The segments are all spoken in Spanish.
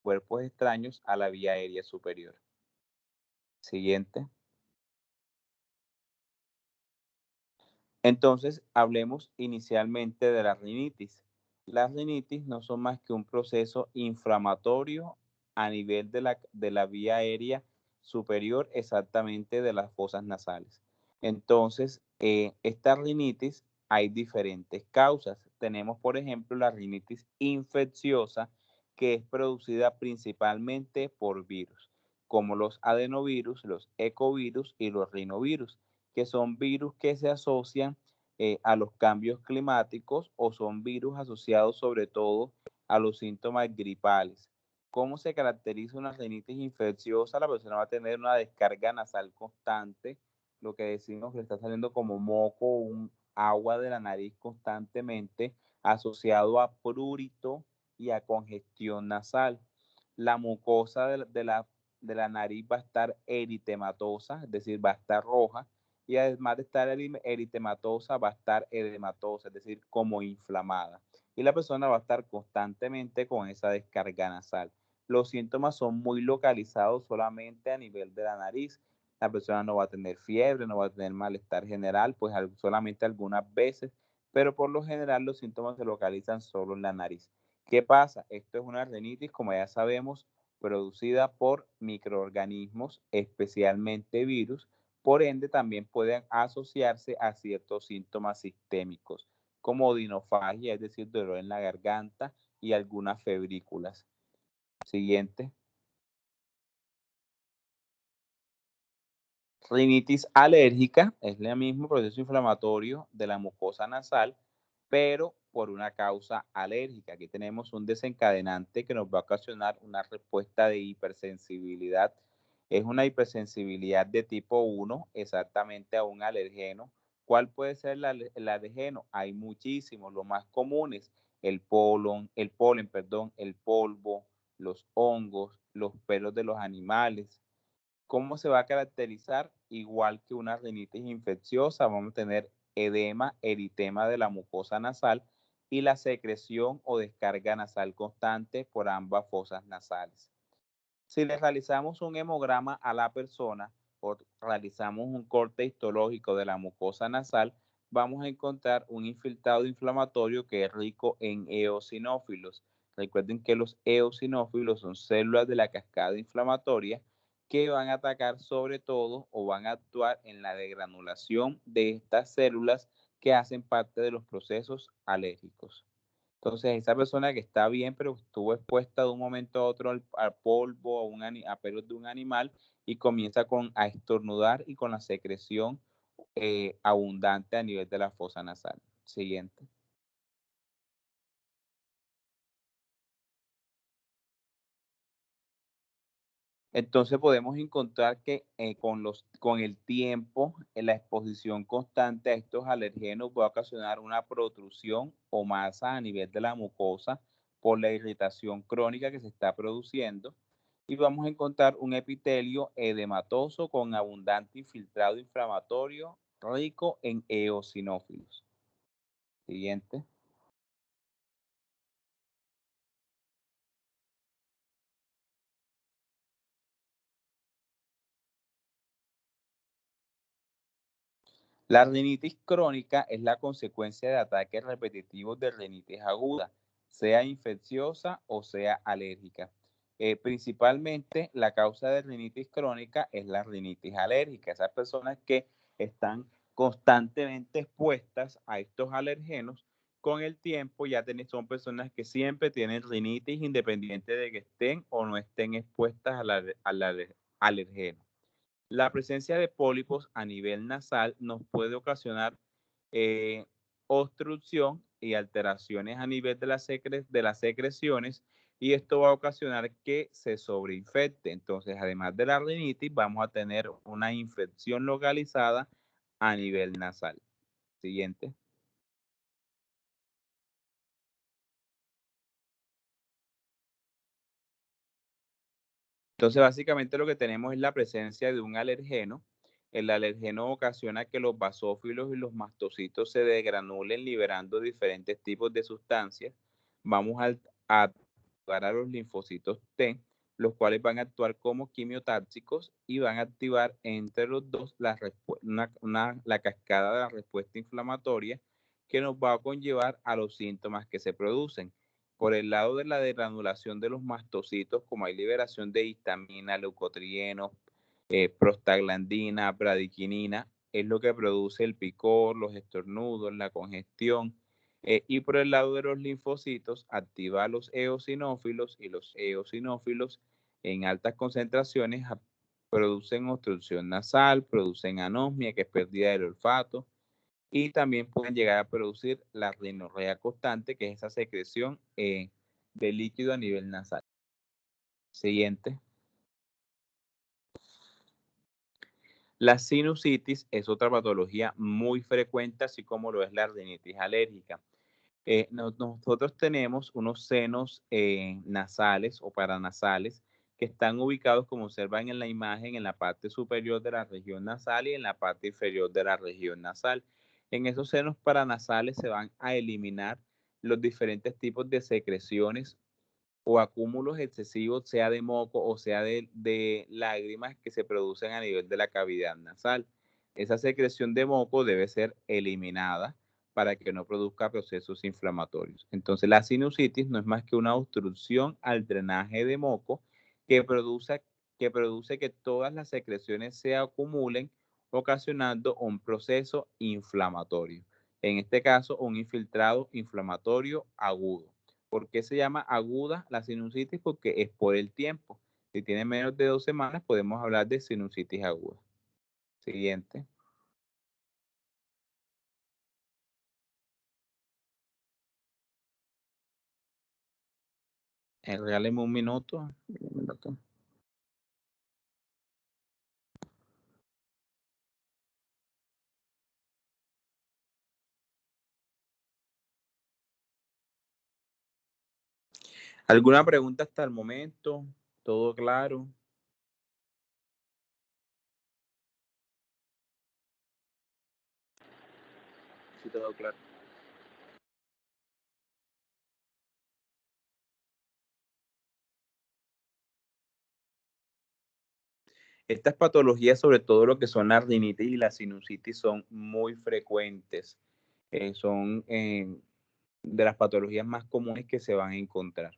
cuerpos extraños a la vía aérea superior. Siguiente. Entonces, hablemos inicialmente de la rinitis. Las rinitis no son más que un proceso inflamatorio a nivel de la vía aérea superior, exactamente de las fosas nasales. Entonces, esta rinitis hay diferentes causas. Tenemos, por ejemplo, la rinitis infecciosa, que es producida principalmente por virus, como los adenovirus, los ecovirus y los rinovirus, que son virus que se asocian a los cambios climáticos o son virus asociados sobre todo a los síntomas gripales. ¿Cómo se caracteriza una rinitis infecciosa? La persona va a tener una descarga nasal constante, lo que decimos que está saliendo como moco, un agua de la nariz constantemente, asociado a prurito y a congestión nasal. La mucosa de la nariz va a estar eritematosa, es decir, va a estar roja, y además de estar eritematosa, va a estar edematosa, es decir, como inflamada. Y la persona va a estar constantemente con esa descarga nasal. Los síntomas son muy localizados solamente a nivel de la nariz. La persona no va a tener fiebre, no va a tener malestar general, pues solamente algunas veces, pero por lo general los síntomas se localizan solo en la nariz. ¿Qué pasa? Esto es una rinitis, como ya sabemos, producida por microorganismos, especialmente virus. Por ende, también pueden asociarse a ciertos síntomas sistémicos, como odinofagia, es decir, dolor en la garganta y algunas febrículas. Siguiente. Rinitis alérgica es el mismo proceso inflamatorio de la mucosa nasal, pero por una causa alérgica. Aquí tenemos un desencadenante que nos va a ocasionar una respuesta de hipersensibilidad. Es una hipersensibilidad de tipo 1, exactamente a un alergeno. ¿Cuál puede ser el alergeno? Hay muchísimos, los más comunes, el polen, el polvo, los hongos, los pelos de los animales. ¿Cómo se va a caracterizar? Igual que una rinitis infecciosa, vamos a tener edema, eritema de la mucosa nasal y la secreción o descarga nasal constante por ambas fosas nasales. Si le realizamos un hemograma a la persona o realizamos un corte histológico de la mucosa nasal, vamos a encontrar un infiltrado inflamatorio que es rico en eosinófilos. Recuerden que los eosinófilos son células de la cascada inflamatoria que van a atacar sobre todo o van a actuar en la degranulación de estas células que hacen parte de los procesos alérgicos. Entonces, esa persona que está bien, pero estuvo expuesta de un momento a otro al polvo, a pelos de un animal, y comienza a estornudar y con la secreción abundante a nivel de la fosa nasal. Siguiente. Entonces podemos encontrar que con el tiempo, la exposición constante a estos alergenos va a ocasionar una protrusión o masa a nivel de la mucosa por la irritación crónica que se está produciendo, y vamos a encontrar un epitelio edematoso con abundante infiltrado inflamatorio rico en eosinófilos. Siguiente. La rinitis crónica es la consecuencia de ataques repetitivos de rinitis aguda, sea infecciosa o sea alérgica. Principalmente la causa de rinitis crónica es la rinitis alérgica. Esas personas que están constantemente expuestas a estos alergenos, con el tiempo son personas que siempre tienen rinitis independiente de que estén o no estén expuestas al alergeno. La presencia de pólipos a nivel nasal nos puede ocasionar eh, obstrucción y alteraciones a nivel de las secreciones, y esto va a ocasionar que se sobreinfecte. Entonces, además de la rinitis, vamos a tener una infección localizada a nivel nasal. Siguiente. Entonces, básicamente lo que tenemos es la presencia de un alergeno. El alergeno ocasiona que los basófilos y los mastocitos se degranulen liberando diferentes tipos de sustancias. Vamos a activar a los linfocitos T, los cuales van a actuar como quimiotáxicos y van a activar entre los dos la cascada de la respuesta inflamatoria que nos va a conllevar a los síntomas que se producen. Por el lado de la degranulación de los mastocitos, como hay liberación de histamina, leucotrienos, prostaglandina, bradiquinina, es lo que produce el picor, los estornudos, la congestión. Y por el lado de los linfocitos, activa a los eosinófilos y los eosinófilos en altas concentraciones producen obstrucción nasal, producen anosmia, que es pérdida del olfato, y también pueden llegar a producir la rinorrea constante, que es esa secreción de líquido a nivel nasal. Siguiente. La sinusitis es otra patología muy frecuente, así como lo es la rinitis alérgica. Nosotros tenemos unos senos nasales o paranasales que están ubicados, como observan en la imagen, en la parte superior de la región nasal y en la parte inferior de la región nasal. En esos senos paranasales se van a eliminar los diferentes tipos de secreciones o acúmulos excesivos, sea de moco o sea de lágrimas que se producen a nivel de la cavidad nasal. Esa secreción de moco debe ser eliminada para que no produzca procesos inflamatorios. Entonces, la sinusitis no es más que una obstrucción al drenaje de moco que produce que todas las secreciones se acumulen, ocasionando un proceso inflamatorio. En este caso, un infiltrado inflamatorio agudo. ¿Por qué se llama aguda la sinusitis? Porque es por el tiempo. Si tiene menos de 2 semanas, podemos hablar de sinusitis aguda. Siguiente. Regáleme un minuto. ¿Alguna pregunta hasta el momento? ¿Todo claro? Sí, todo claro. Estas patologías, sobre todo lo que son la rinitis y la sinusitis, son muy frecuentes. Son de las patologías más comunes que se van a encontrar.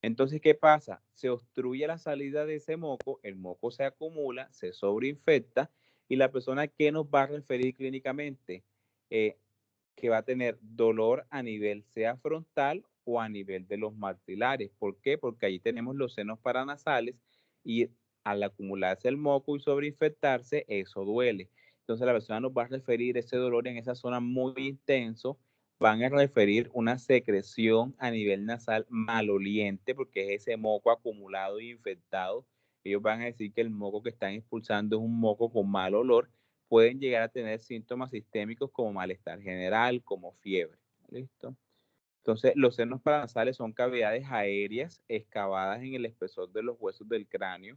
Entonces, ¿qué pasa? Se obstruye la salida de ese moco, el moco se acumula, se sobreinfecta y la persona que nos va a referir clínicamente, que va a tener dolor a nivel sea frontal o a nivel de los maxilares. ¿Por qué? Porque ahí tenemos los senos paranasales y al acumularse el moco y sobreinfectarse, eso duele. Entonces la persona nos va a referir ese dolor en esa zona muy intenso, van a referir una secreción a nivel nasal maloliente, porque es ese moco acumulado e infectado. Ellos van a decir que el moco que están expulsando es un moco con mal olor. Pueden llegar a tener síntomas sistémicos como malestar general, como fiebre. ¿Listo? Entonces, los senos paranasales son cavidades aéreas excavadas en el espesor de los huesos del cráneo.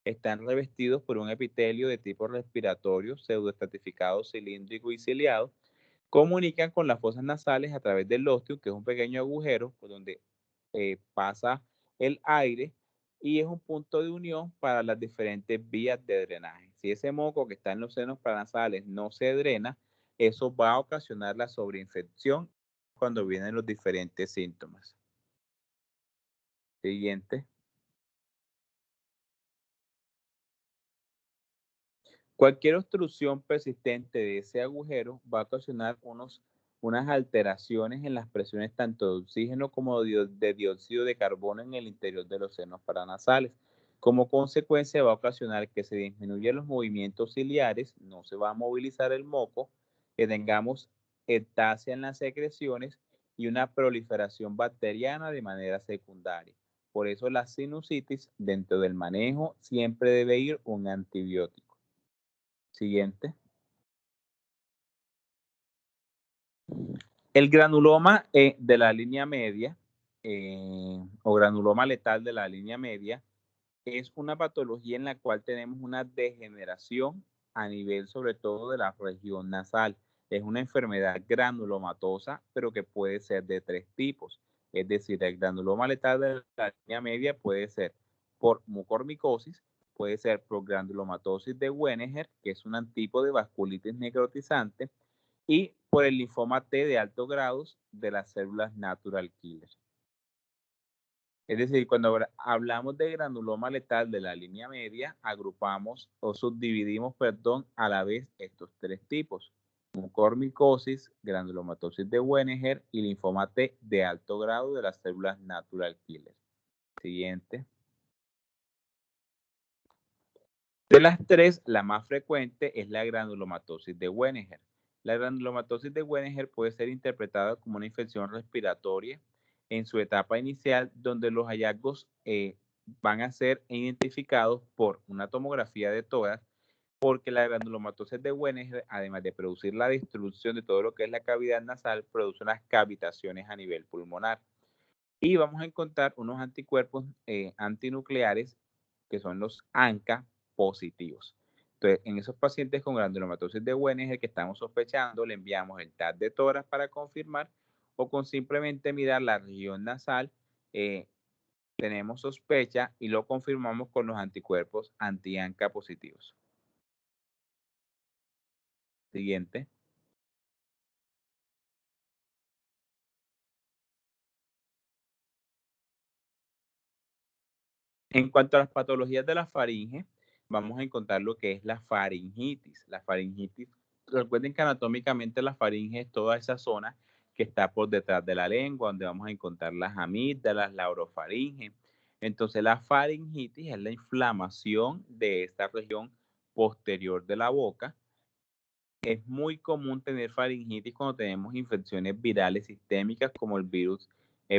Están revestidos por un epitelio de tipo respiratorio, pseudoestratificado, cilíndrico y ciliado. Comunican con las fosas nasales a través del ósteo, que es un pequeño agujero por donde pasa el aire y es un punto de unión para las diferentes vías de drenaje. Si ese moco que está en los senos paranasales no se drena, eso va a ocasionar la sobreinfección cuando vienen los diferentes síntomas. Siguiente. Cualquier obstrucción persistente de ese agujero va a ocasionar unas alteraciones en las presiones tanto de oxígeno como de dióxido de carbono en el interior de los senos paranasales. Como consecuencia va a ocasionar que se disminuyan los movimientos ciliares, no se va a movilizar el moco, que tengamos ectasia en las secreciones y una proliferación bacteriana de manera secundaria. Por eso la sinusitis, dentro del manejo, siempre debe ir un antibiótico. Siguiente. El granuloma de la línea media o granuloma letal de la línea media es una patología en la cual tenemos una degeneración a nivel sobre todo de la región nasal. Es una enfermedad granulomatosa, pero que puede ser de 3 tipos. Es decir, el granuloma letal de la línea media puede ser por mucormicosis, puede ser por granulomatosis de Wegener, que es un antipo de vasculitis necrotizante, y por el linfoma T de altos grados de las células natural killer. Es decir, cuando hablamos de granuloma letal de la línea media, agrupamos o subdividimos, perdón, a la vez estos tres tipos: mucormicosis, granulomatosis de Wegener y linfoma T de alto grado de las células natural killer. Siguiente. De las tres, la más frecuente es la granulomatosis de Wegener. La granulomatosis de Wegener puede ser interpretada como una infección respiratoria en su etapa inicial, donde los hallazgos van a ser identificados por una tomografía de tórax, porque la granulomatosis de Wegener, además de producir la destrucción de todo lo que es la cavidad nasal, produce unas cavitaciones a nivel pulmonar. Y vamos a encontrar unos anticuerpos antinucleares que son los ANCA positivos. Entonces, en esos pacientes con granulomatosis de Wegener que estamos sospechando, le enviamos el TAC de tórax para confirmar, o con simplemente mirar la región nasal, tenemos sospecha y lo confirmamos con los anticuerpos anti-ANCA positivos. Siguiente. En cuanto a las patologías de la faringe, vamos a encontrar lo que es la faringitis. La faringitis, recuerden que anatómicamente la faringe es toda esa zona que está por detrás de la lengua, donde vamos a encontrar las amígdalas, la orofaringe. Entonces, la faringitis es la inflamación de esta región posterior de la boca. Es muy común tener faringitis cuando tenemos infecciones virales sistémicas como el virus,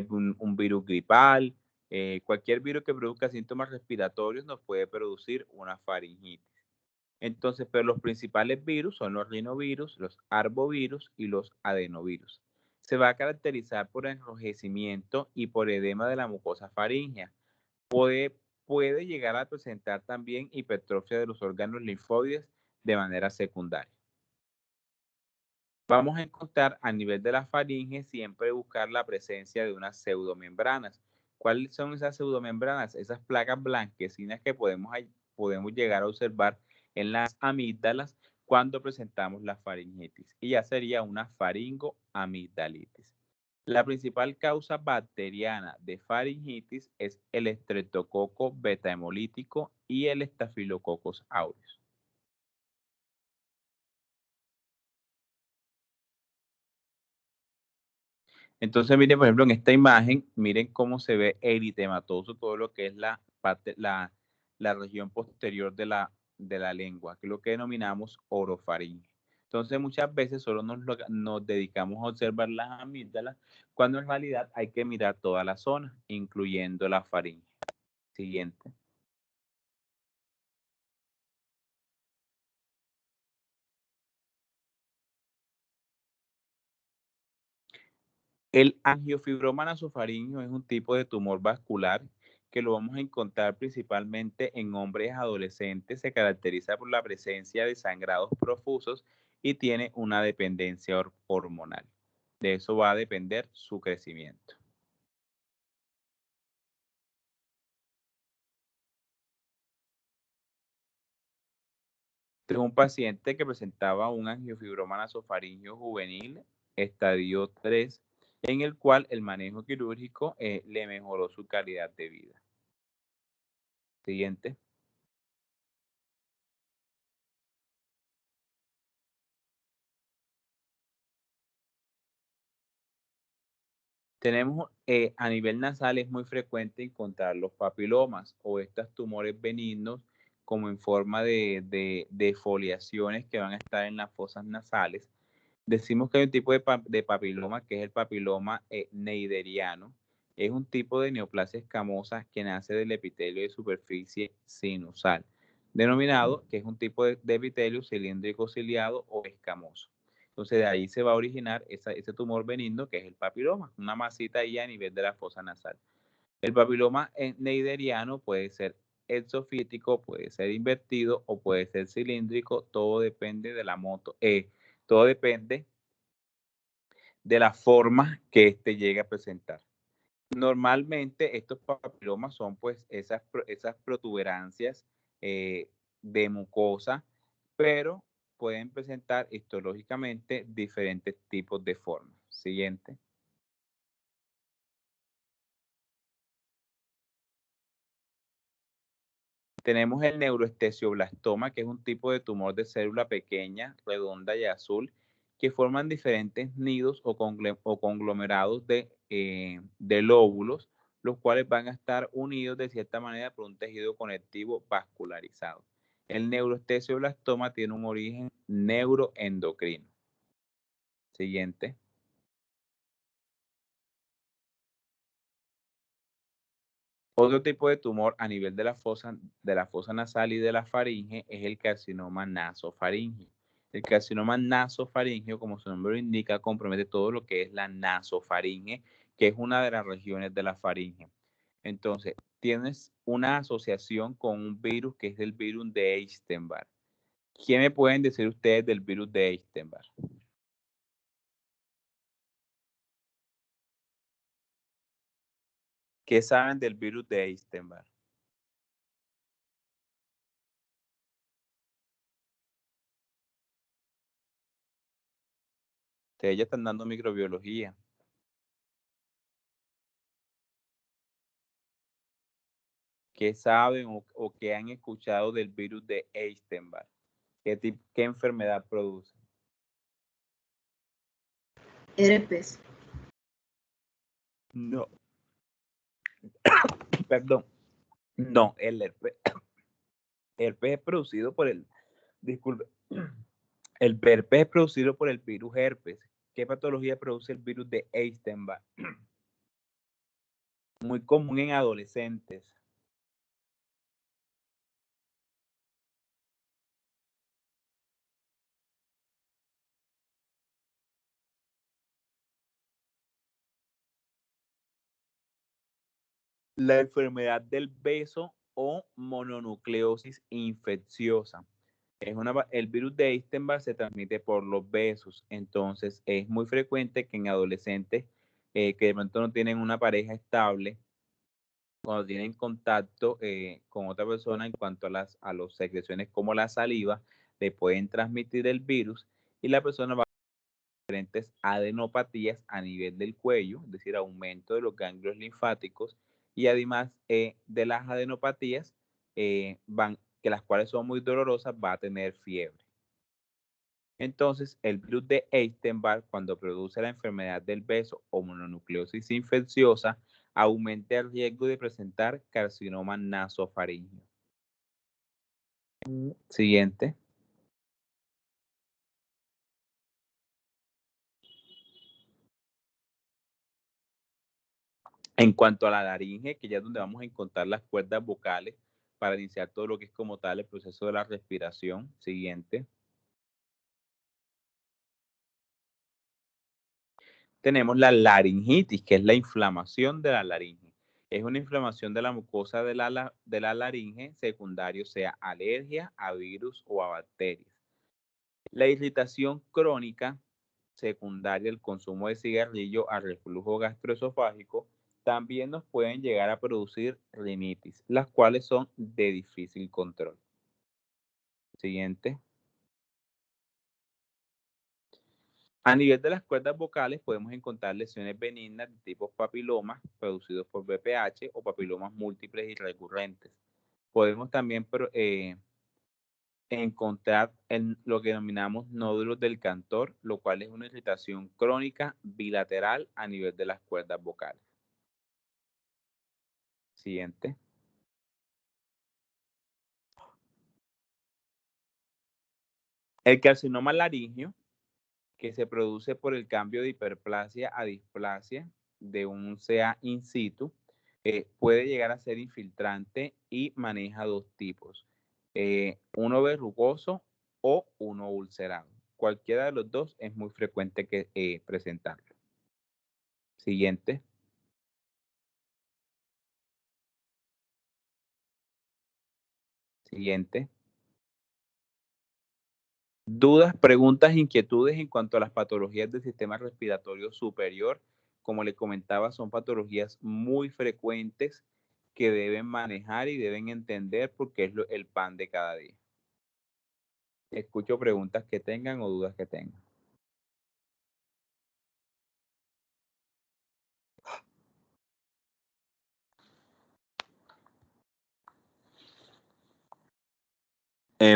un virus gripal, cualquier virus que produzca síntomas respiratorios nos puede producir una faringitis. Entonces, pero los principales virus son los rinovirus, los arbovirus y los adenovirus. Se va a caracterizar por enrojecimiento y por edema de la mucosa faríngea. Puede llegar a presentar también hipertrofia de los órganos linfóides de manera secundaria. Vamos a encontrar a nivel de la faringe siempre buscar la presencia de unas pseudomembranas. ¿Cuáles son esas pseudomembranas? Esas placas blanquecinas que podemos llegar a observar en las amígdalas cuando presentamos la faringitis. Y ya sería una faringoamigdalitis. La principal causa bacteriana de faringitis es el estreptococo beta hemolítico y el estafilococcus aureus. Entonces, miren, por ejemplo, en esta imagen, miren cómo se ve eritematoso todo lo que es la región posterior de la lengua, que es lo que denominamos orofaringe. Entonces, muchas veces solo nos dedicamos a observar las amígdalas, cuando en realidad hay que mirar toda la zona, incluyendo la faringe. Siguiente. El angiofibroma nasofaríngeo es un tipo de tumor vascular que lo vamos a encontrar principalmente en hombres adolescentes. Se caracteriza por la presencia de sangrados profusos y tiene una dependencia hormonal. De eso va a depender su crecimiento. Este es un paciente que presentaba un angiofibroma nasofaríngeo juvenil, estadio 3, en el cual el manejo quirúrgico le mejoró su calidad de vida. Siguiente. Tenemos a nivel nasal es muy frecuente encontrar los papilomas o estos tumores benignos como en forma de foliaciones que van a estar en las fosas nasales. Decimos que hay un tipo de papiloma que es el papiloma neideriano. Es un tipo de neoplasia escamosa que nace del epitelio de superficie sinusal, denominado que es un tipo de epitelio cilíndrico ciliado o escamoso. Entonces de ahí se va a originar ese tumor benigno que es el papiloma, una masita ahí a nivel de la fosa nasal. El papiloma neideriano puede ser exofítico, puede ser invertido o puede ser cilíndrico, todo depende de la todo depende de la forma que éste llegue a presentar. Normalmente estos papilomas son pues esas protuberancias de mucosa, pero pueden presentar histológicamente diferentes tipos de formas. Siguiente. Tenemos el neuroestesioblastoma, que es un tipo de tumor de célula pequeña, redonda y azul, que forman diferentes nidos o conglomerados de lóbulos, los cuales van a estar unidos de cierta manera por un tejido conectivo vascularizado. El neuroestesioblastoma tiene un origen neuroendocrino. Siguiente. Otro tipo de tumor a nivel de la fosa nasal y de la faringe es el carcinoma nasofaríngeo. El carcinoma nasofaríngeo, como su nombre lo indica, compromete todo lo que es la nasofaringe, que es una de las regiones de la faringe. Entonces, tienes una asociación con un virus que es el virus de Epstein-Barr. ¿Qué me pueden decir ustedes del virus de Epstein-Barr? ¿Qué saben del virus de Epstein-Barr? Ustedes ya están dando microbiología. ¿Qué saben o qué han escuchado del virus de Epstein-Barr? ¿Qué enfermedad produce? Herpes. No, perdón. No, herpes es producido por disculpe, el herpes es producido por el virus herpes. ¿Qué patología produce el virus de Epstein-Barr? Muy común en adolescentes. La enfermedad del beso o mononucleosis infecciosa. El virus de Epstein-Barr se transmite por los besos, entonces es muy frecuente que en adolescentes que de pronto no tienen una pareja estable, cuando tienen contacto con otra persona en cuanto a las secreciones como la saliva, le pueden transmitir el virus y la persona va a tener diferentes adenopatías a nivel del cuello, es decir, aumento de los ganglios linfáticos y además de las adenopatías, que las cuales son muy dolorosas, va a tener fiebre. Entonces, el virus de Epstein-Barr, cuando produce la enfermedad del beso o mononucleosis infecciosa, aumenta el riesgo de presentar carcinoma nasofaríngeo. Siguiente. En cuanto a la laringe, que ya es donde vamos a encontrar las cuerdas vocales para iniciar todo lo que es como tal el proceso de la respiración. Siguiente. Tenemos la laringitis, que es la inflamación de la laringe. Es una inflamación de la mucosa de la laringe secundario, sea alergia a virus o a bacterias. La irritación crónica secundaria al consumo de cigarrillo al reflujo gastroesofágico también nos pueden llegar a producir rinitis, las cuales son de difícil control. Siguiente. A nivel de las cuerdas vocales podemos encontrar lesiones benignas de tipo papilomas producidos por BPH o papilomas múltiples y recurrentes. Podemos también encontrar en lo que denominamos nódulos del cantor, lo cual es una irritación crónica bilateral a nivel de las cuerdas vocales. Siguiente. El carcinoma laringio, que se produce por el cambio de hiperplasia a displasia de un CA in situ, puede llegar a ser infiltrante y maneja dos tipos, uno verrugoso o uno ulcerado. Cualquiera de los dos es muy frecuente que presentarlo. Siguiente. Siguiente. Dudas, preguntas, inquietudes en cuanto a las patologías del sistema respiratorio superior, como les comentaba, son patologías muy frecuentes que deben manejar y deben entender porque es el pan de cada día. Escucho preguntas que tengan o dudas que tengan.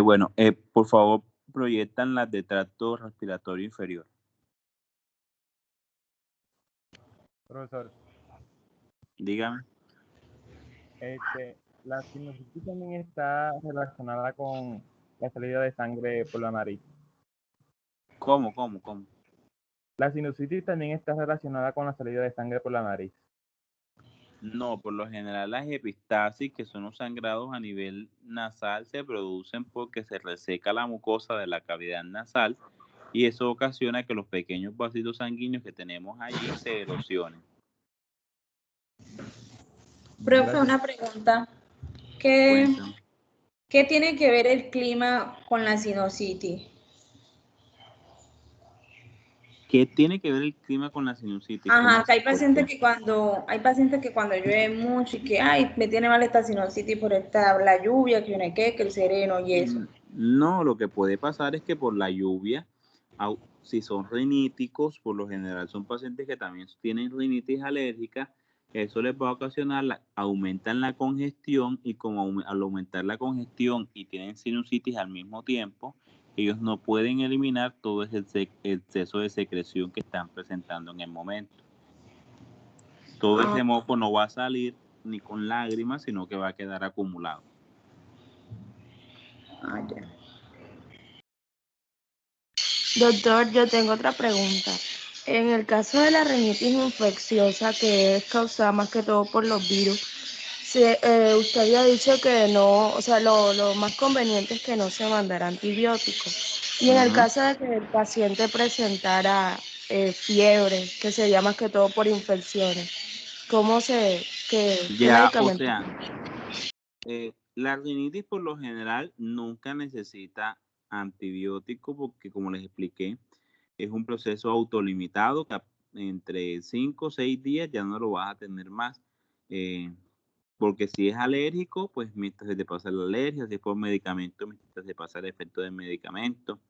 Bueno, por favor, proyectan las de tracto respiratorio inferior. Profesor, Dígame. la sinusitis también está relacionada con la salida de sangre por la nariz. ¿Cómo? La sinusitis también está relacionada con la salida de sangre por la nariz. No, por lo general las epistasis, que son los sangrados a nivel nasal, se producen porque se reseca la mucosa de la cavidad nasal y eso ocasiona que los pequeños vasitos sanguíneos que tenemos allí se erosionen. Profe, una pregunta. ¿Qué Cuéntame. tiene que ver el clima con la sinusitis? ¿Qué tiene que ver el clima con la sinusitis? ¿Cómo Ajá, que hay así? ¿Por pacientes qué? que cuando llueve mucho y que, ay, me tiene mal esta sinusitis por la lluvia, que una que el sereno y eso. No, lo que puede pasar es que por la lluvia, si son riníticos, por lo general son pacientes que también tienen rinitis alérgica, eso les va a ocasionar, aumentan la congestión y como al aumentar la congestión y tienen sinusitis al mismo tiempo, ellos no pueden eliminar todo ese exceso de secreción que están presentando en el momento. Todo ese moco no va a salir ni con lágrimas, sino que va a quedar acumulado. Ya. Doctor, yo tengo otra pregunta. En el caso de la rinitis infecciosa, que es causada más que todo por los virus, usted había dicho que no, o sea, lo más conveniente es que no se mandara antibióticos. Y en el caso de que el paciente presentara fiebre, que sería más que todo por infecciones, qué Ya, o medicamento? sea, la rinitis por lo general nunca necesita antibiótico porque, como les expliqué, es un proceso autolimitado que entre 5 o 6 días ya no lo vas a tener más. Porque si es alérgico, pues mientras se te pasa la alergia, si es por medicamento, mientras se pasa el efecto del medicamento.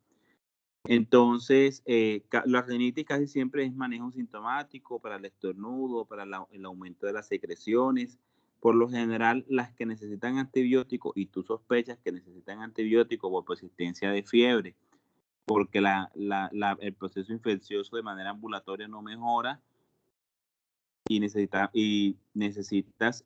Entonces, la rinitis casi siempre es manejo sintomático para el estornudo, para el aumento de las secreciones. Por lo general, las que necesitan antibiótico y tú sospechas que necesitan antibiótico por persistencia de fiebre, porque el proceso infeccioso de manera ambulatoria no mejora y necesitas,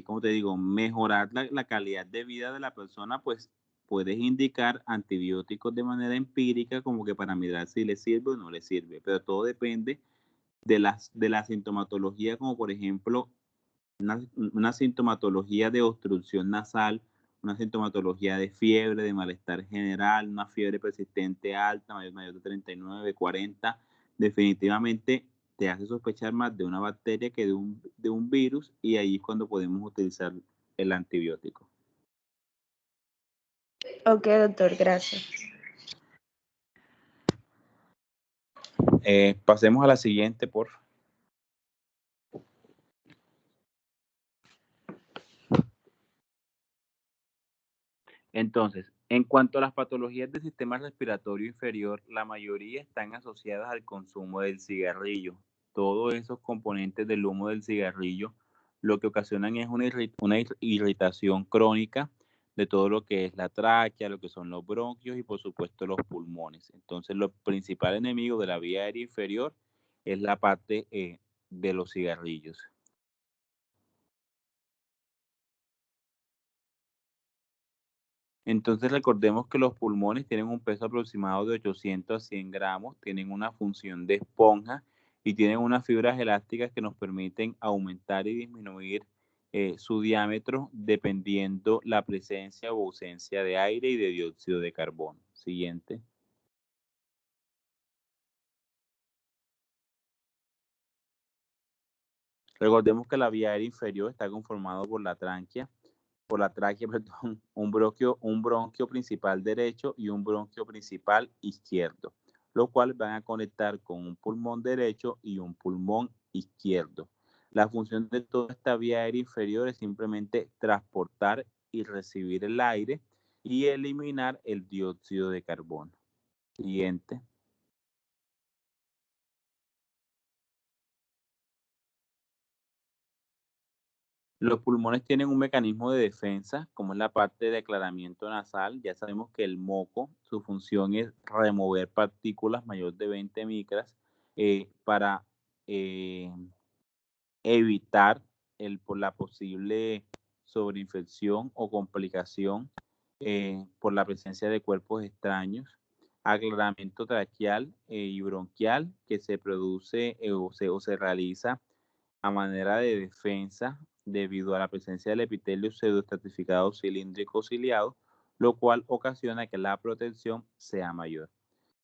¿cómo te digo?, mejorar la calidad de vida de la persona, pues puedes indicar antibióticos de manera empírica como que para mirar si le sirve o no le sirve, pero todo depende de la sintomatología, como por ejemplo una sintomatología de obstrucción nasal, una sintomatología de fiebre, de malestar general, una fiebre persistente alta, mayor de 39, 40, definitivamente te hace sospechar más de una bacteria que de un virus y ahí es cuando podemos utilizar el antibiótico. Ok, doctor, gracias. Pasemos a la siguiente, por favor. Entonces, en cuanto a las patologías del sistema respiratorio inferior, la mayoría están asociadas al consumo del cigarrillo. Todos esos componentes del humo del cigarrillo lo que ocasionan es una irritación crónica de todo lo que es la tráquea, lo que son los bronquios y por supuesto los pulmones. Entonces, lo principal enemigo de la vía aérea inferior es la parte de los cigarrillos. Entonces recordemos que los pulmones tienen un peso aproximado de 800 a 100 gramos, tienen una función de esponja y tienen unas fibras elásticas que nos permiten aumentar y disminuir su diámetro dependiendo la presencia o ausencia de aire y de dióxido de carbono. Siguiente. Recordemos que la vía aérea inferior está conformada por la tráquea, perdón, un bronquio principal derecho y un bronquio principal izquierdo. los cuales van a conectar con un pulmón derecho y un pulmón izquierdo. La función de toda esta vía aérea inferior es simplemente transportar y recibir el aire y eliminar el dióxido de carbono. Siguiente. Los pulmones tienen un mecanismo de defensa, como es la parte de aclaramiento nasal. Ya sabemos que el moco, su función es remover partículas mayor de 20 micras para evitar por la posible sobreinfección o complicación por la presencia de cuerpos extraños. Aclaramiento traqueal y bronquial que se produce o se realiza a manera de defensa debido a la presencia del epitelio pseudoestratificado cilíndrico ciliado, lo cual ocasiona que la protección sea mayor.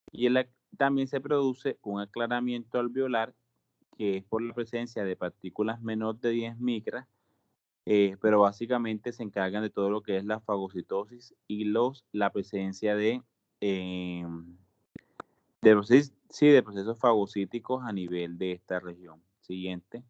Y también se produce un aclaramiento alveolar que es por la presencia de partículas menor de 10 micras, pero básicamente se encargan de todo lo que es la fagocitosis y la presencia de procesos fagocíticos a nivel de esta región. Siguiente.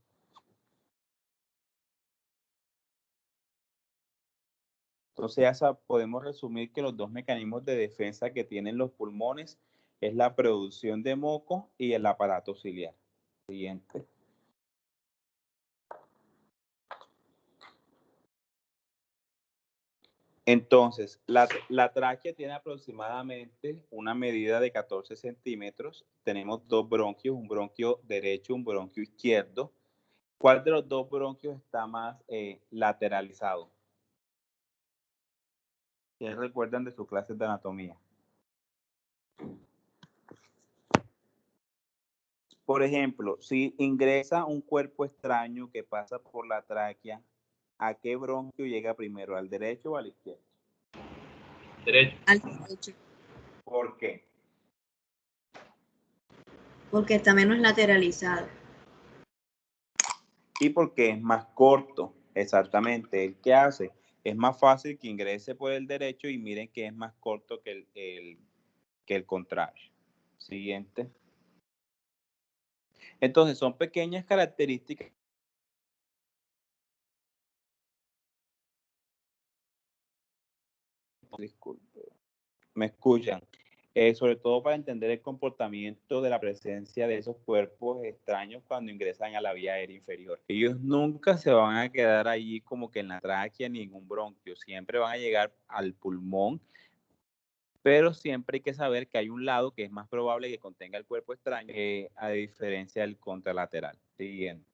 Entonces ya podemos resumir que los dos mecanismos de defensa que tienen los pulmones es la producción de moco y el aparato ciliar. Siguiente. Entonces, la tráquea tiene aproximadamente una medida de 14 centímetros. Tenemos dos bronquios, un bronquio derecho, un bronquio izquierdo. ¿Cuál de los dos bronquios está más lateralizado? ¿Qué recuerdan de sus clases de anatomía? Por ejemplo, si ingresa un cuerpo extraño que pasa por la tráquea, ¿a qué bronquio llega primero? ¿Al derecho o al izquierdo? Derecho. Al derecho. ¿Por qué? Porque está menos lateralizado. Y porque es más corto, exactamente. ¿Qué hace? Es más fácil que ingrese por el derecho y miren que es más corto que el contrario. Siguiente. Entonces, son pequeñas características. Disculpe, ¿me escuchan? Sobre todo para entender el comportamiento de la presencia de esos cuerpos extraños cuando ingresan a la vía aérea inferior. Ellos nunca se van a quedar allí como que en la tráquea ni en un bronquio, siempre van a llegar al pulmón, pero siempre hay que saber que hay un lado que es más probable que contenga el cuerpo extraño, a diferencia del contralateral. Siguiente.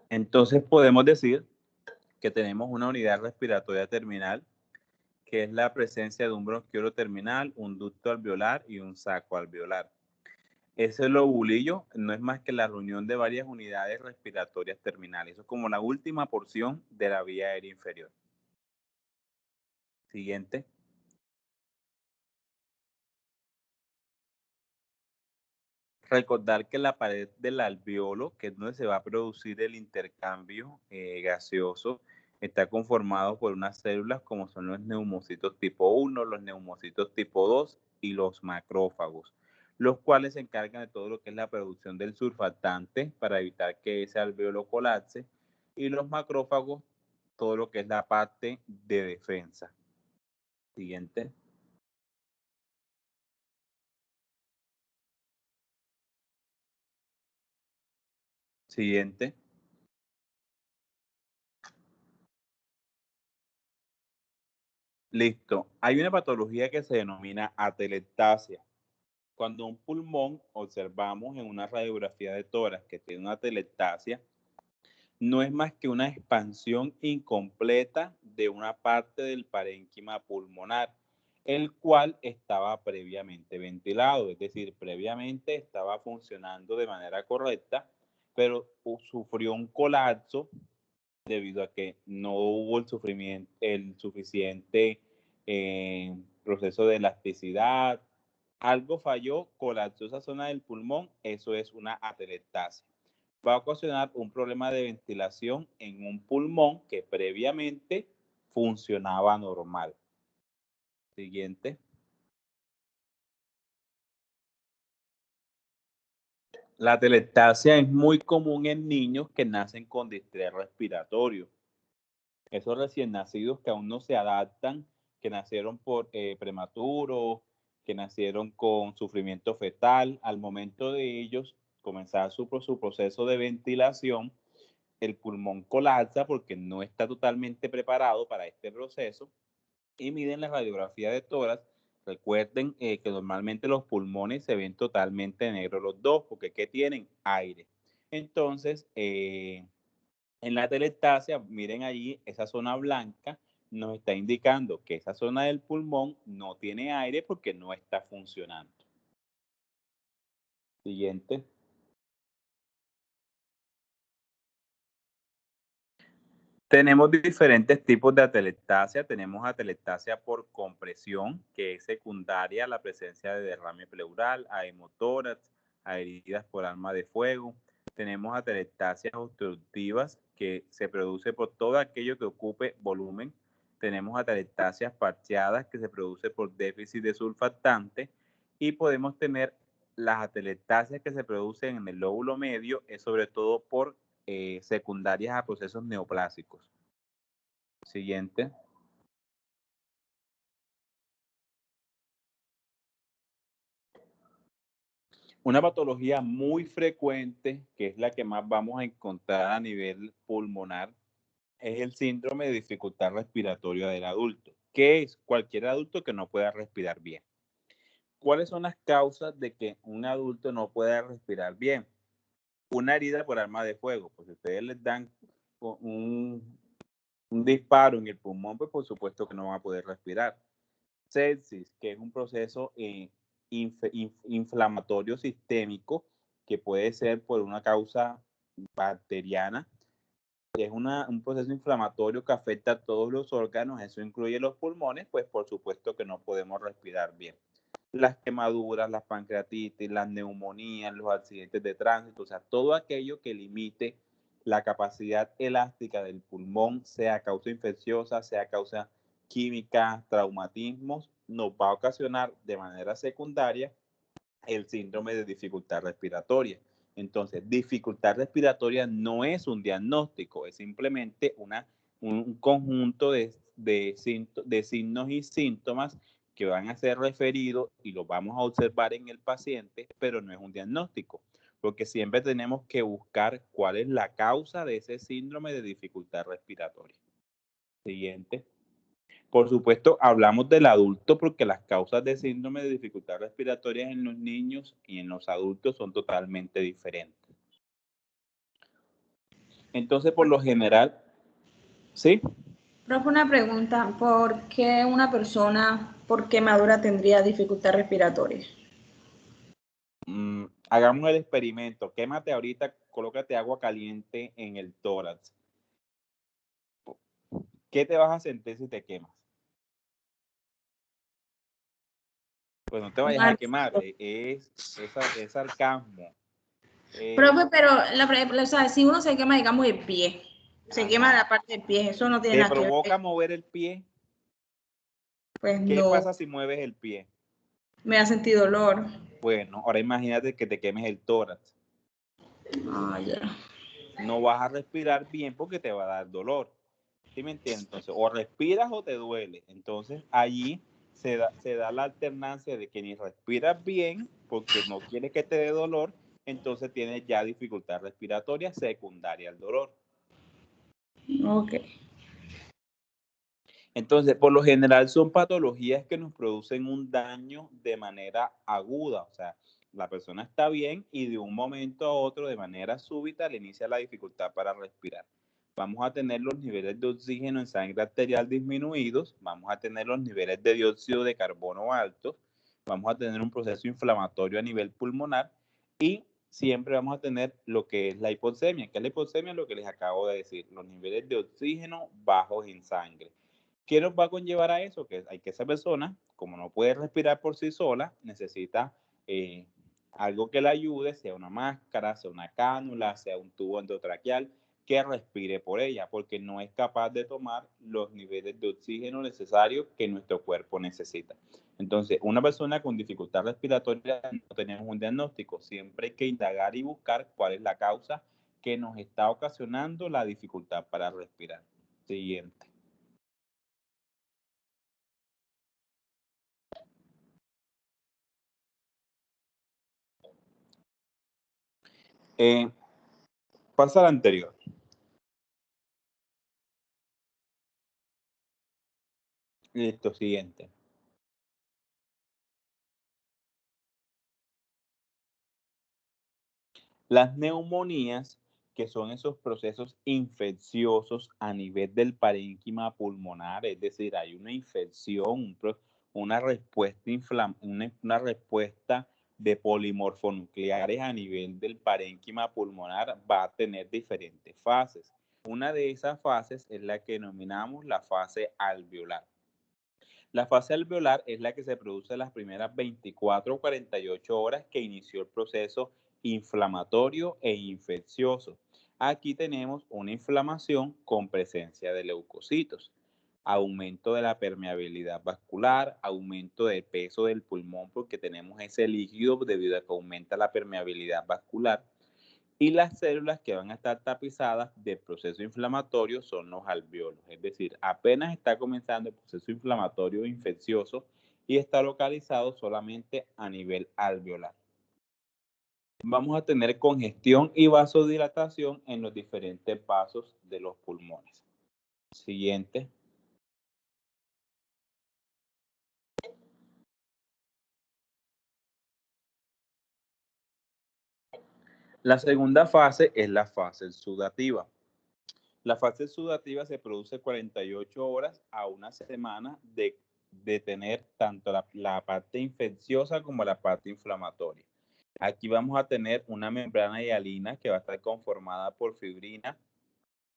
Entonces podemos decir que tenemos una unidad respiratoria terminal, que es la presencia de un bronquiolo terminal, un ducto alveolar y un saco alveolar. Ese lobulillo no es más que la reunión de varias unidades respiratorias terminales. Eso es como la última porción de la vía aérea inferior. Siguiente. Recordar que la pared del alveolo, que es donde se va a producir el intercambio gaseoso, está conformado por unas células como son los neumocitos tipo 1, los neumocitos tipo 2 y los macrófagos, los cuales se encargan de todo lo que es la producción del surfactante para evitar que ese alveolo colapse, y los macrófagos, todo lo que es la parte de defensa. Siguiente. Siguiente. Listo. Hay una patología que se denomina atelectasia. Cuando un pulmón observamos en una radiografía de tórax que tiene una atelectasia, no es más que una expansión incompleta de una parte del parénquima pulmonar, el cual estaba previamente ventilado, es decir, previamente estaba funcionando de manera correcta, pero sufrió un colapso debido a que no hubo el suficiente proceso de elasticidad. Algo falló, colapsó esa zona del pulmón, eso es una atelectasia. va a ocasionar un problema de ventilación en un pulmón que previamente funcionaba normal. Siguiente. La atelectasia es muy común en niños que nacen con distrés respiratorio. Esos recién nacidos que aún no se adaptan, que nacieron por prematuros, que nacieron con sufrimiento fetal, al momento de ellos comenzar su proceso de ventilación, el pulmón colapsa porque no está totalmente preparado para este proceso y miden la radiografía de tórax. Recuerden que normalmente los pulmones se ven totalmente negros los dos porque ¿qué tienen? Aire. Entonces, en la atelectasia, miren allí, esa zona blanca nos está indicando que esa zona del pulmón no tiene aire porque no está funcionando. Siguiente. Tenemos diferentes tipos de atelectasia. Tenemos atelectasia por compresión, que es secundaria a la presencia de derrame pleural, a hemotórax, a heridas por arma de fuego. Tenemos atelectasias obstructivas, que se produce por todo aquello que ocupe volumen. Tenemos atelectasias parcheadas, que se produce por déficit de surfactante. Y podemos tener las atelectasias que se producen en el lóbulo medio, es sobre todo por secundarias a procesos neoplásicos. Siguiente. Una patología muy frecuente, que es la que más vamos a encontrar a nivel pulmonar, es el síndrome de dificultad respiratoria del adulto, que es cualquier adulto que no pueda respirar bien. ¿Cuáles son las causas de que un adulto no pueda respirar bien? Una herida por arma de fuego, pues si ustedes les dan un disparo en el pulmón, pues por supuesto que no van a poder respirar. Sepsis, que es un proceso inflamatorio sistémico que puede ser por una causa bacteriana. Es un proceso inflamatorio que afecta a todos los órganos, eso incluye los pulmones, pues por supuesto que no podemos respirar bien. Las quemaduras, las pancreatitis, las neumonías, los accidentes de tránsito, o sea, todo aquello que limite la capacidad elástica del pulmón, sea causa infecciosa, sea causa química, traumatismos, nos va a ocasionar de manera secundaria el síndrome de dificultad respiratoria. Entonces, dificultad respiratoria no es un diagnóstico, es simplemente un conjunto de signos y síntomas que van a ser referidos y los vamos a observar en el paciente, pero no es un diagnóstico, porque siempre tenemos que buscar cuál es la causa de ese síndrome de dificultad respiratoria. Siguiente. Por supuesto, hablamos del adulto porque las causas de síndrome de dificultad respiratoria en los niños y en los adultos son totalmente diferentes. Entonces, por lo general, ¿sí? Profe, una pregunta, ¿por qué una persona por quemadura tendría dificultad respiratoria? Hagamos el experimento. Quémate ahorita, colócate agua caliente en el tórax. ¿Qué te vas a sentir si te quemas? Pues no te vayas a quemar, es sarcasmo. Profe, pero o sea, si uno se quema, digamos, el pie, se quema la parte del pie, eso no tiene nada que ver. ¿Te provoca mover el pie? Pues ¿Qué no. pasa si mueves el pie? Me da sentido dolor. Bueno, ahora imagínate que te quemes el tórax. Ah, ya. No vas a respirar bien porque te va a dar dolor. ¿Sí me entiendes? Entonces, o respiras o te duele. Entonces, allí se da la alternancia de que ni respiras bien porque no quieres que te dé dolor, entonces tienes ya dificultad respiratoria secundaria al dolor. Ok. Entonces, por lo general son patologías que nos producen un daño de manera aguda, o sea, la persona está bien y de un momento a otro, de manera súbita, le inicia la dificultad para respirar. Vamos a tener los niveles de oxígeno en sangre arterial disminuidos, vamos a tener los niveles de dióxido de carbono altos, vamos a tener un proceso inflamatorio a nivel pulmonar y siempre vamos a tener lo que es la hipoxemia. ¿Qué es la hipoxemia? Lo que les acabo de decir, los niveles de oxígeno bajos en sangre. ¿Qué nos va a conllevar a eso? Que esa persona, como no puede respirar por sí sola, necesita Algo que le ayude, sea una máscara, sea una cánula, sea un tubo endotraqueal, que respire por ella, porque no es capaz de tomar los niveles de oxígeno necesarios que nuestro cuerpo necesita. Entonces, una persona con dificultad respiratoria no tenemos un diagnóstico. Siempre hay que indagar y buscar cuál es la causa que nos está ocasionando la dificultad para respirar. Siguiente. Pasa al anterior. Listo, siguiente. Las neumonías, que son esos procesos infecciosos a nivel del parénquima pulmonar, es decir, hay una infección, una respuesta, una respuesta de polimorfonucleares a nivel del parénquima pulmonar, va a tener diferentes fases. Una de esas fases es la que denominamos la fase alveolar. La fase alveolar es la que se produce en las primeras 24 o 48 horas que inició el proceso inflamatorio e infeccioso. Aquí tenemos una inflamación con presencia de leucocitos, aumento de la permeabilidad vascular, aumento del peso del pulmón porque tenemos ese líquido debido a que aumenta la permeabilidad vascular. Y las células que van a estar tapizadas del proceso inflamatorio son los alveolos, es decir, apenas está comenzando el proceso inflamatorio infeccioso y está localizado solamente a nivel alveolar. Vamos a tener congestión y vasodilatación en los diferentes vasos de los pulmones. Siguiente. La segunda fase es la fase sudativa. La fase sudativa se produce 48 horas a una semana de tener tanto la parte infecciosa como la parte inflamatoria. Aquí vamos a tener una membrana hialina que va a estar conformada por fibrina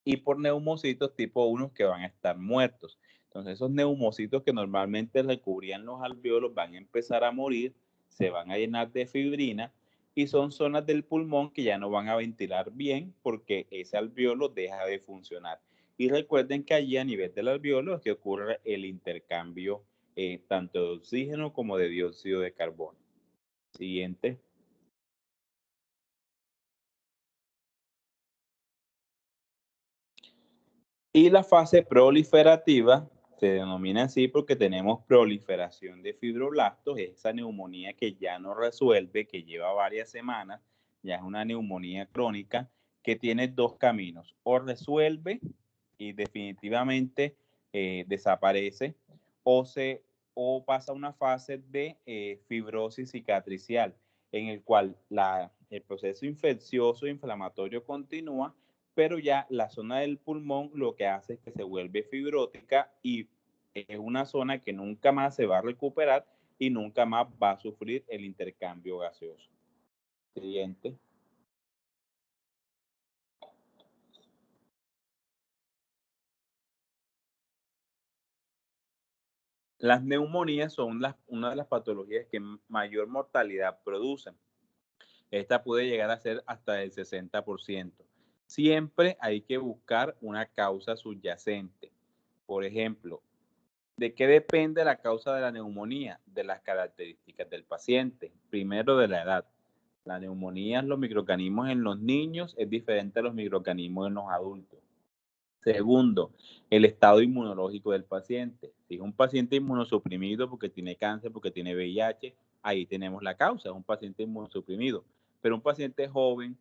y por neumocitos tipo 1 que van a estar muertos. Entonces esos neumocitos que normalmente recubrían los alveolos van a empezar a morir, se van a llenar de fibrina y son zonas del pulmón que ya no van a ventilar bien porque ese alveolo deja de funcionar. Y recuerden que allí a nivel del alveolo es que ocurre el intercambio tanto de oxígeno como de dióxido de carbono. Siguiente. Y la fase proliferativa se denomina así porque tenemos proliferación de fibroblastos, esa neumonía que ya no resuelve, que lleva varias semanas, ya es una neumonía crónica que tiene dos caminos, o resuelve y definitivamente desaparece, o pasa a una fase de fibrosis cicatricial, en el cual el proceso infeccioso inflamatorio continúa, pero ya la zona del pulmón lo que hace es que se vuelve fibrótica y es una zona que nunca más se va a recuperar y nunca más va a sufrir el intercambio gaseoso. Siguiente. Las neumonías son una de las patologías que mayor mortalidad producen. Esta puede llegar a ser hasta el 60%. Siempre hay que buscar una causa subyacente. Por ejemplo, ¿de qué depende la causa de la neumonía? De las características del paciente. Primero, de la edad. La neumonía, los microorganismos en los niños es diferente a los microorganismos en los adultos. Segundo, el estado inmunológico del paciente. Si es un paciente inmunosuprimido porque tiene cáncer, porque tiene VIH, ahí tenemos la causa, es un paciente inmunosuprimido. Pero un paciente joven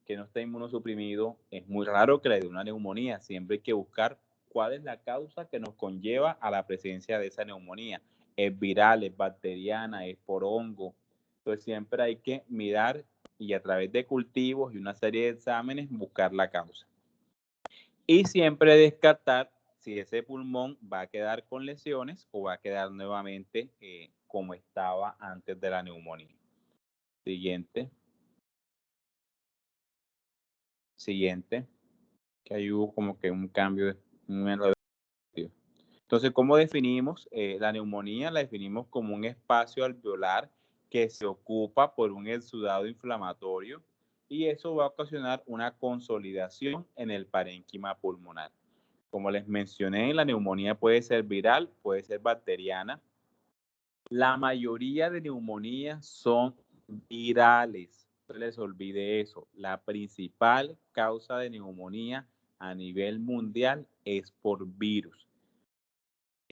que no está inmunosuprimido, es muy raro que le dé una neumonía. Siempre hay que buscar cuál es la causa que nos conlleva a la presencia de esa neumonía. Es viral, es bacteriana, es por hongo. Entonces siempre hay que mirar y a través de cultivos y una serie de exámenes buscar la causa. Y siempre descartar si ese pulmón va a quedar con lesiones o va a quedar nuevamente como estaba antes de la neumonía. Siguiente. Siguiente. Que ahí hubo como que un cambio de un error. Entonces, ¿cómo definimos? La neumonía la definimos como un espacio alveolar que se ocupa por un exudado inflamatorio y eso va a ocasionar una consolidación en el parénquima pulmonar. Como les mencioné, la neumonía puede ser viral, puede ser bacteriana. La mayoría de neumonías son virales. No les olvide eso. La principal causa de neumonía a nivel mundial es por virus.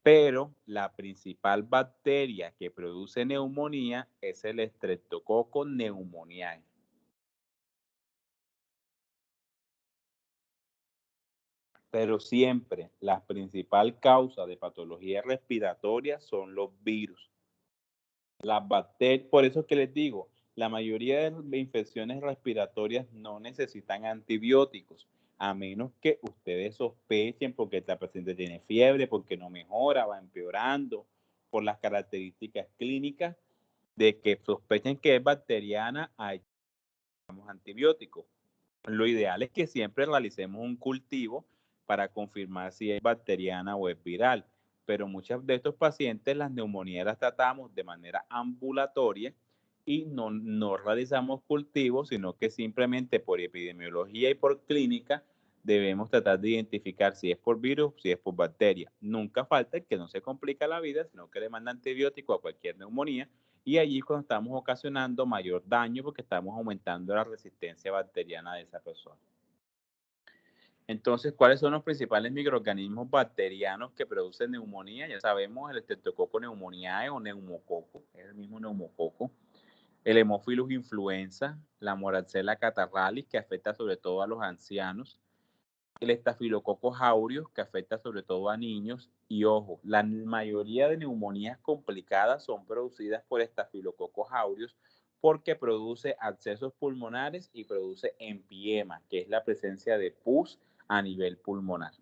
Pero la principal bacteria que produce neumonía es el Streptococcus pneumoniae. Pero siempre la principal causa de patología respiratoria son los virus. Las bacterias, por eso es que les digo, la mayoría de infecciones respiratorias no necesitan antibióticos, a menos que ustedes sospechen porque la paciente tiene fiebre, porque no mejora, va empeorando, por las características clínicas de que sospechen que es bacteriana, hay antibióticos. Lo ideal es que siempre realicemos un cultivo para confirmar si es bacteriana o es viral. Pero muchos de estos pacientes las neumonías las tratamos de manera ambulatoria y no realizamos cultivos, sino que simplemente por epidemiología y por clínica debemos tratar de identificar si es por virus, si es por bacteria. Nunca falta el que no se complica la vida, sino que le manda antibiótico a cualquier neumonía y allí cuando estamos ocasionando mayor daño porque estamos aumentando la resistencia bacteriana de esa persona. Entonces, ¿cuáles son los principales microorganismos bacterianos que producen neumonía? Ya sabemos el Streptococcus pneumoniae o neumococo, es el mismo neumococo. El Haemophilus influenza, la Moraxella catarrhalis, que afecta sobre todo a los ancianos. El Staphylococcus aureus, que afecta sobre todo a niños. Y ojo, la mayoría de neumonías complicadas son producidas por Staphylococcus aureus porque produce abscesos pulmonares y produce empiema, que es la presencia de pus a nivel pulmonar.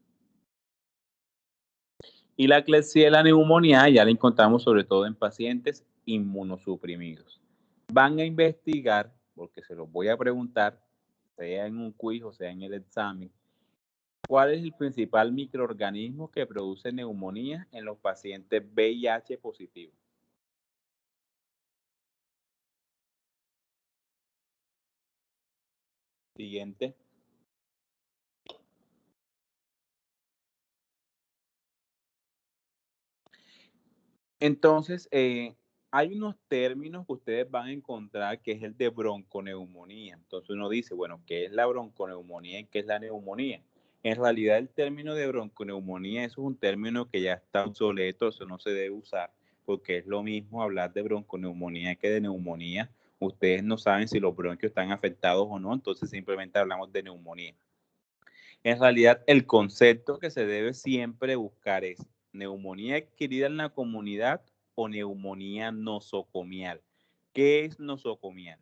Y la Klebsiella pneumoniae ya la encontramos sobre todo en pacientes inmunosuprimidos. Van a investigar, porque se los voy a preguntar, sea en un quiz o sea en el examen, ¿cuál es el principal microorganismo que produce neumonía en los pacientes VIH positivos? Siguiente. Entonces, hay unos términos que ustedes van a encontrar que es el de bronconeumonía. Entonces uno dice, bueno, ¿qué es la bronconeumonía y qué es la neumonía? En realidad el término de bronconeumonía es un término que ya está obsoleto, eso no se debe usar, porque es lo mismo hablar de bronconeumonía que de neumonía. Ustedes no saben si los bronquios están afectados o no, entonces simplemente hablamos de neumonía. En realidad, el concepto que se debe siempre buscar es neumonía adquirida en la comunidad o neumonía nosocomial. ¿Qué es nosocomial?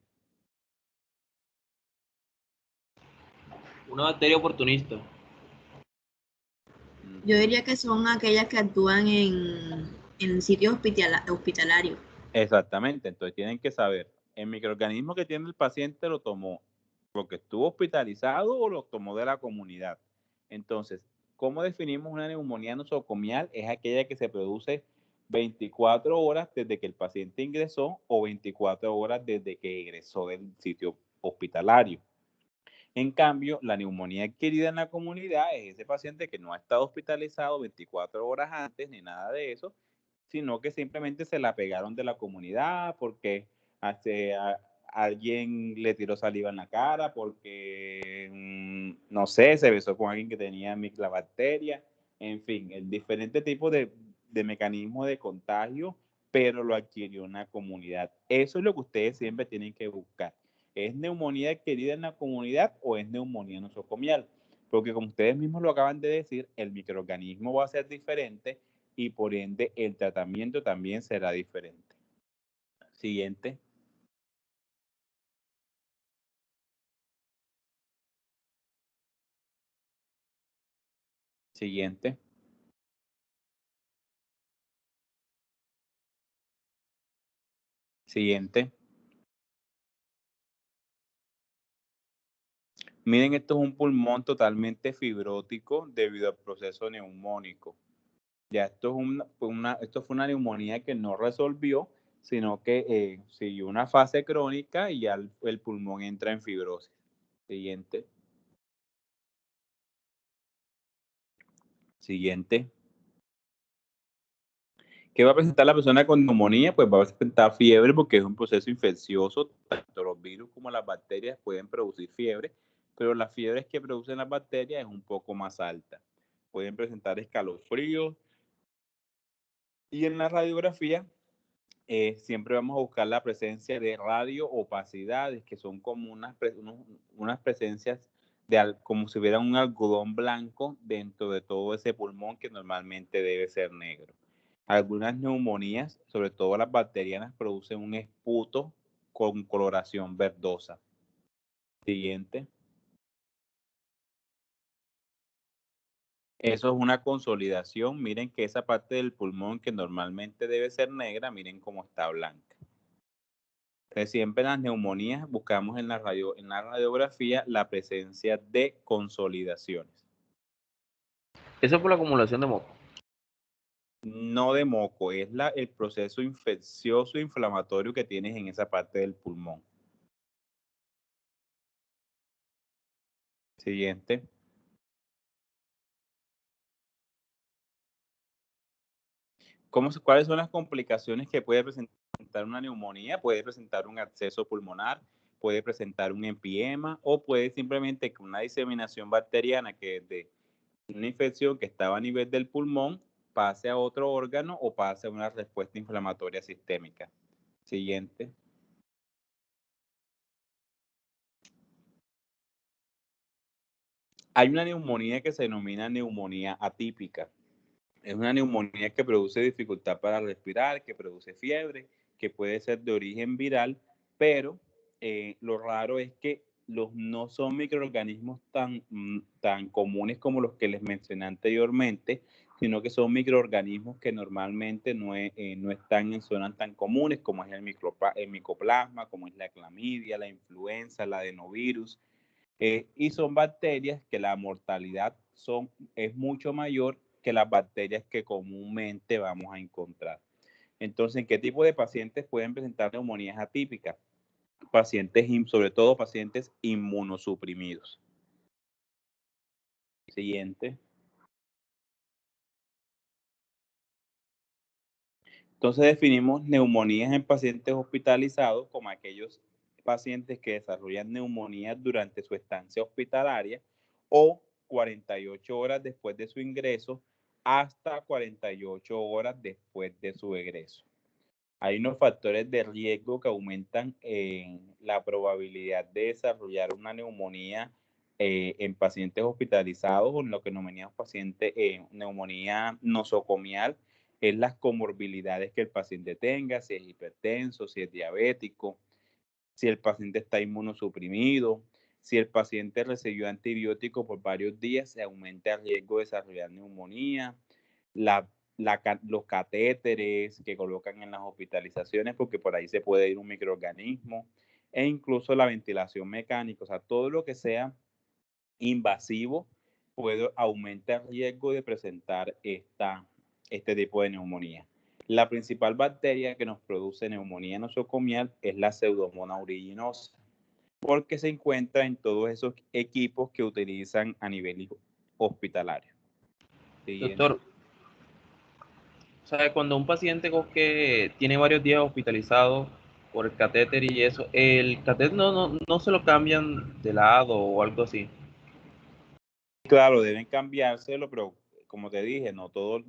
Una bacteria oportunista. Yo diría que son aquellas que actúan en sitios hospitalarios. Exactamente, entonces tienen que saber, ¿el microorganismo que tiene el paciente lo tomó porque estuvo hospitalizado o lo tomó de la comunidad? Entonces, ¿cómo definimos una neumonía nosocomial? Es aquella que se produce 24 horas desde que el paciente ingresó o 24 horas desde que egresó del sitio hospitalario. En cambio, la neumonía adquirida en la comunidad es ese paciente que no ha estado hospitalizado 24 horas antes ni nada de eso, sino que simplemente se la pegaron de la comunidad porque alguien le tiró saliva en la cara, porque, no sé, se besó con alguien que tenía miclobacteria, en fin, el diferente tipo de mecanismo de contagio, pero lo adquirió una comunidad. Eso es lo que ustedes siempre tienen que buscar. ¿Es neumonía adquirida en la comunidad o es neumonía nosocomial? Porque como ustedes mismos lo acaban de decir, el microorganismo va a ser diferente y por ende el tratamiento también será diferente. Siguiente. Siguiente. Siguiente. Miren, esto es un pulmón totalmente fibrótico debido al proceso neumónico. Ya esto fue una neumonía que no resolvió sino que siguió una fase crónica y ya el pulmón entra en fibrosis. Siguiente. Siguiente. ¿Qué va a presentar la persona con neumonía? Pues va a presentar fiebre porque es un proceso infeccioso. Tanto los virus como las bacterias pueden producir fiebre, pero las fiebres que producen las bacterias es un poco más alta. Pueden presentar escalofríos. Y en la radiografía siempre vamos a buscar la presencia de radioopacidades, que son como unas presencias como si hubiera un algodón blanco dentro de todo ese pulmón que normalmente debe ser negro. Algunas neumonías, sobre todo las bacterianas, producen un esputo con coloración verdosa. Siguiente. Eso es una consolidación. Miren que esa parte del pulmón que normalmente debe ser negra, miren cómo está blanca. Entonces, siempre en las neumonías buscamos en la radiografía la presencia de consolidaciones. Eso es por la acumulación de moco. No de moco, es el proceso infeccioso inflamatorio que tienes en esa parte del pulmón. Siguiente. ¿Cuáles son las complicaciones que puede presentar una neumonía? Puede presentar un absceso pulmonar, puede presentar un empiema o puede simplemente que una diseminación bacteriana que es de una infección que estaba a nivel del pulmón pase a otro órgano o pase a una respuesta inflamatoria sistémica. Siguiente. Hay una neumonía que se denomina neumonía atípica. Es una neumonía que produce dificultad para respirar, que produce fiebre, que puede ser de origen viral, pero lo raro es que no son microorganismos tan comunes como los que les mencioné anteriormente, sino que son microorganismos que normalmente no están en zonas tan comunes como es el micoplasma, como es la clamidia, la influenza, el adenovirus. Y son bacterias que la mortalidad es mucho mayor que las bacterias que comúnmente vamos a encontrar. Entonces, ¿qué tipo de pacientes pueden presentar neumonías atípicas? Sobre todo pacientes inmunosuprimidos. Siguiente. Entonces definimos neumonías en pacientes hospitalizados como aquellos pacientes que desarrollan neumonías durante su estancia hospitalaria o 48 horas después de su ingreso hasta 48 horas después de su egreso. Hay unos factores de riesgo que aumentan la probabilidad de desarrollar una neumonía en pacientes hospitalizados o en lo que denominamos neumonía nosocomial, es las comorbilidades que el paciente tenga, si es hipertenso, si es diabético, si el paciente está inmunosuprimido, si el paciente recibió antibiótico por varios días, se aumenta el riesgo de desarrollar neumonía, los catéteres que colocan en las hospitalizaciones, porque por ahí se puede ir un microorganismo, e incluso la ventilación mecánica, o sea, todo lo que sea invasivo puede aumentar el riesgo de presentar este tipo de neumonía. La principal bacteria que nos produce neumonía nosocomial es la Pseudomonas aeruginosa, porque se encuentra en todos esos equipos que utilizan a nivel hospitalario. Siguiente. Doctor, ¿sabe? Cuando un paciente que tiene varios días hospitalizado por el catéter y eso, el catéter no se lo cambian de lado o algo así. Claro, deben cambiárselo, pero como te dije, no todos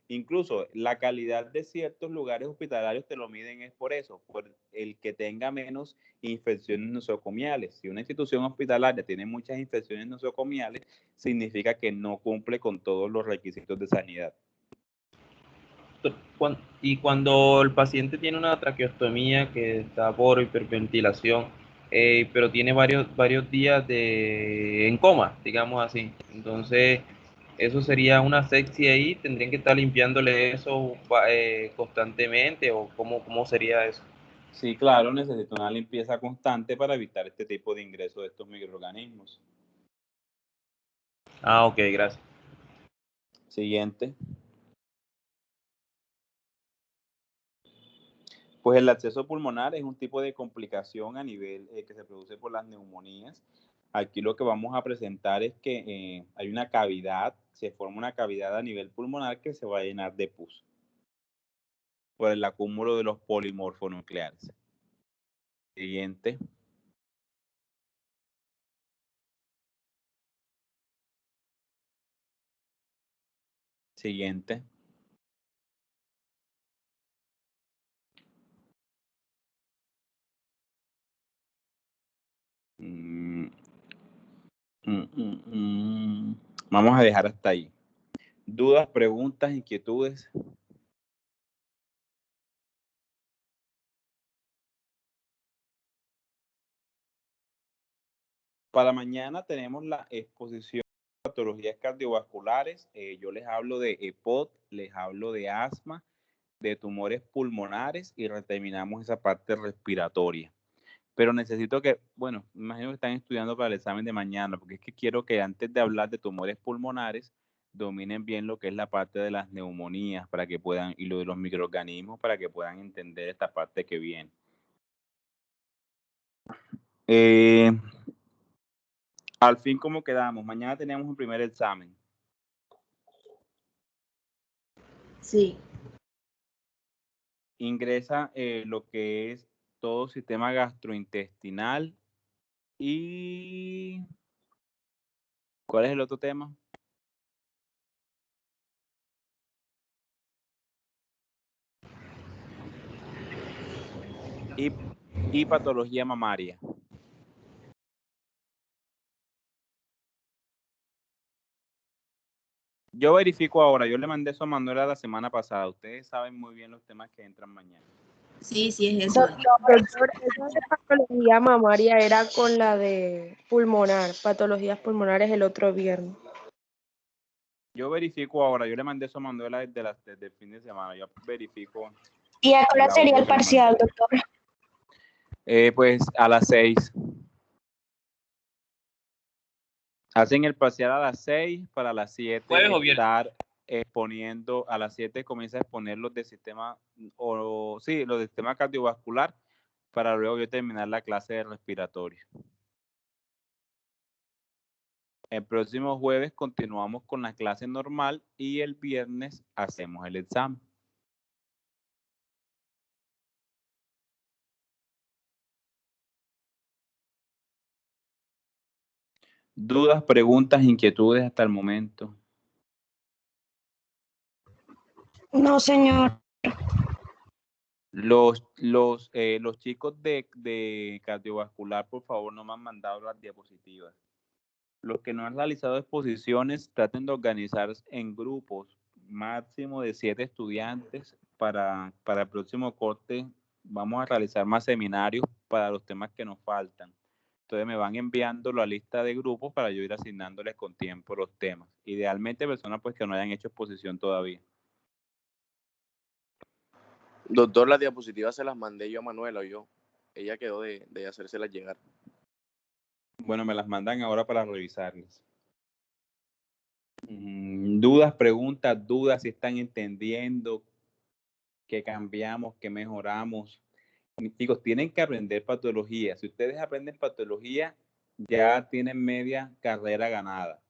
incluso la calidad de ciertos lugares hospitalarios te lo miden es por eso, por el que tenga menos infecciones nosocomiales. Si una institución hospitalaria tiene muchas infecciones nosocomiales, significa que no cumple con todos los requisitos de sanidad. Y cuando el paciente tiene una traqueostomía que está por hiperventilación, pero tiene varios días en coma, digamos así. Entonces, eso sería una asepsia ahí, tendrían que estar limpiándole eso constantemente, o cómo sería eso. Sí, claro, necesita una limpieza constante para evitar este tipo de ingreso de estos microorganismos. Ah, ok, gracias. Siguiente. Pues el absceso pulmonar es un tipo de complicación a nivel que se produce por las neumonías. Aquí lo que vamos a presentar es que hay una cavidad, se forma una cavidad a nivel pulmonar que se va a llenar de pus por el acúmulo de los polimorfonucleares. Siguiente. Siguiente. Vamos a dejar hasta ahí. ¿Dudas, preguntas, inquietudes? Para mañana tenemos la exposición de patologías cardiovasculares. Yo les hablo de EPOC, les hablo de asma, de tumores pulmonares y terminamos esa parte respiratoria. Pero necesito que, bueno, me imagino que están estudiando para el examen de mañana, porque es que quiero que antes de hablar de tumores pulmonares, dominen bien lo que es la parte de las neumonías para que puedan, y lo de los microorganismos para que puedan entender esta parte que viene. Al fin, ¿cómo quedamos? Mañana tenemos un primer examen. Sí. Ingresa lo que es todo sistema gastrointestinal y... ¿Cuál es el otro tema? Y patología mamaria. Yo verifico ahora, yo le mandé eso a Manuela la semana pasada. Ustedes saben muy bien los temas que entran mañana. Sí, sí, es eso. Doctor, esa de patología mamaria era con la de pulmonar, patologías pulmonares el otro viernes. Yo verifico ahora, yo le mandé eso a Manuela desde el fin de semana. Yo verifico. ¿Y a qué hora sería el parcial, doctor? Pues a las 6. Hacen el parcial a las 6 para las 7 ¿Jueves o viernes? estar exponiendo, a las 7 comienza a exponer los del sistema, los del sistema cardiovascular, para luego yo terminar la clase de respiratorio. El próximo jueves continuamos con la clase normal y el viernes hacemos el examen. ¿Dudas, preguntas, inquietudes hasta el momento? No, señor. Los chicos de cardiovascular, por favor, no me han mandado las diapositivas. Los que no han realizado exposiciones, traten de organizarse en grupos, máximo de 7 estudiantes. Para el próximo corte vamos a realizar más seminarios para los temas que nos faltan. Entonces me van enviando la lista de grupos para yo ir asignándoles con tiempo los temas. Idealmente personas pues que no hayan hecho exposición todavía. Doctor, las diapositivas se las mandé yo a Manuela, ella quedó de hacérselas llegar. Bueno, me las mandan ahora para revisarlas. Dudas, preguntas, dudas, si están entendiendo, qué cambiamos, qué mejoramos. Chicos, tienen que aprender patología. Si ustedes aprenden patología, ya tienen media carrera ganada.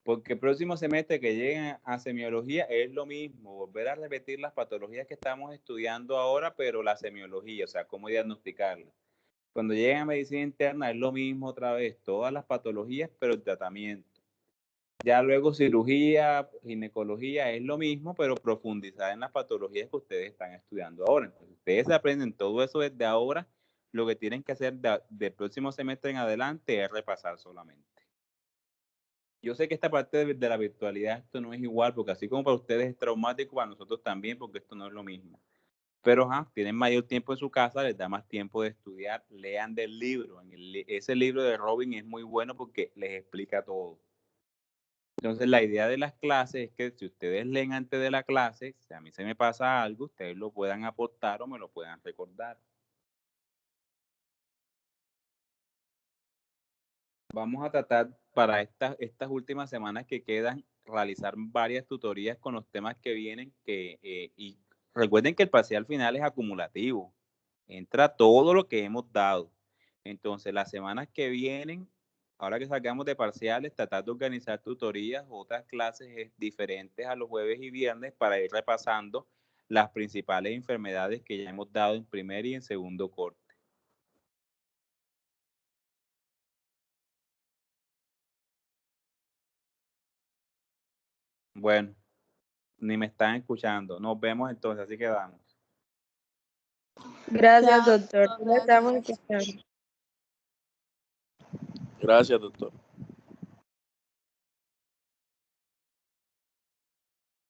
Porque el próximo semestre que lleguen a semiología es lo mismo, volver a repetir las patologías que estamos estudiando ahora, pero la semiología, o sea, cómo diagnosticarlas. Cuando lleguen a medicina interna es lo mismo otra vez, todas las patologías, pero el tratamiento. Ya luego cirugía, ginecología es lo mismo, pero profundizar en las patologías que ustedes están estudiando ahora. Entonces, ustedes aprenden todo eso desde ahora. Lo que tienen que hacer del próximo semestre en adelante es repasar solamente. Yo sé que esta parte de la virtualidad, esto no es igual, porque así como para ustedes es traumático, para nosotros también, porque esto no es lo mismo. Pero tienen mayor tiempo en su casa, les da más tiempo de estudiar, lean del libro. Ese libro de Robin es muy bueno porque les explica todo. Entonces, la idea de las clases es que si ustedes leen antes de la clase, si a mí se me pasa algo, ustedes lo puedan aportar o me lo puedan recordar. Vamos a tratar para estas últimas semanas que quedan, realizar varias tutorías con los temas que vienen y Recuerden que el parcial final es acumulativo. Entra todo lo que hemos dado. Entonces, las semanas que vienen, ahora que sacamos de parciales, tratar de organizar tutorías, otras clases diferentes a los jueves y viernes para ir repasando las principales enfermedades que ya hemos dado en primer y en segundo corte. Bueno, ni me están escuchando. Nos vemos entonces, así quedamos. Gracias, Chao, doctor. Nos estamos escuchando. Gracias, doctor.